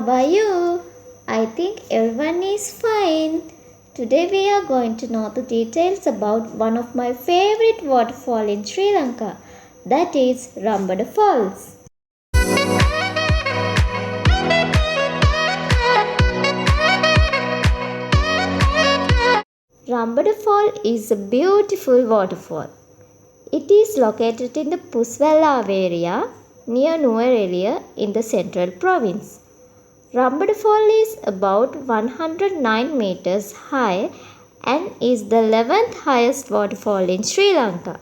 are you? I think everyone is fine. Today we are going to know the details about one of my favorite waterfall in Sri Lanka, that is Ramboda Falls. Ramboda Fall is a beautiful waterfall. It is located in the Puswellave area near Nuwara in the central province. Ramboda Fall is about 109 meters high and is the 11th highest waterfall in Sri Lanka.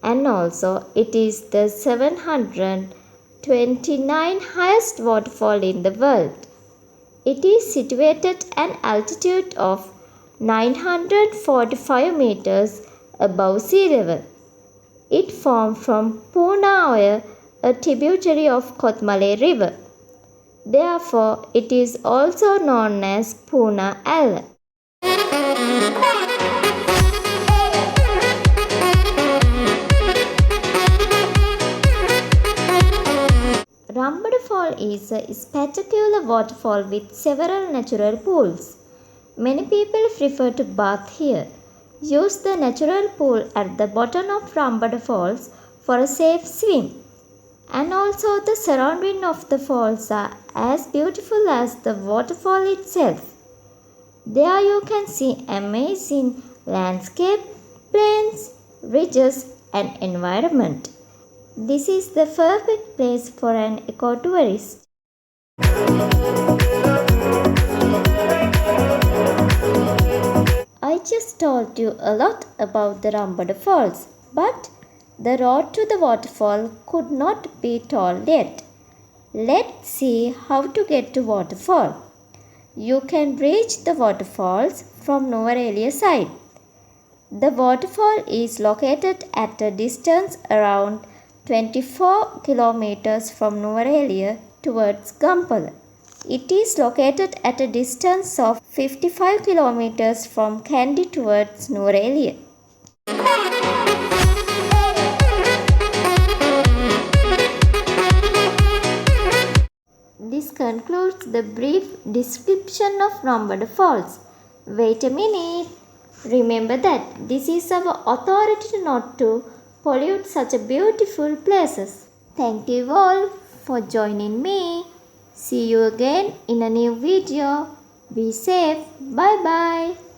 And also it is the 729 highest waterfall in the world. It is situated at an altitude of 945 meters above sea level. It formed from Poona, a tributary of Kotmale River. Therefore, it is also known as Poona Alla. Ramboda Fall is a spectacular waterfall with several natural pools. Many people prefer to bath here. Use the natural pool at the bottom of Ramboda Falls for a safe swim. And also the surrounding of the falls are as beautiful as the waterfall itself. There you can see amazing landscape, plains, ridges and environment. This is the perfect place for an eco-tourist. I just told you a lot about the Ramboda Falls, but the road to the waterfall could not be told yet. Let's see how to get to waterfall. You can reach the waterfalls from Nuwara side. The waterfall is located at a distance around 24 kilometers from Nuwara towards Gampala. It is located at a distance of 55 kilometers from Kandy towards Nuwara. This concludes the brief description of Ramboda Falls. Wait a minute. Remember that this is our authority not to pollute such a beautiful places. Thank you all for joining me. See you again in a new video. Be safe. Bye bye.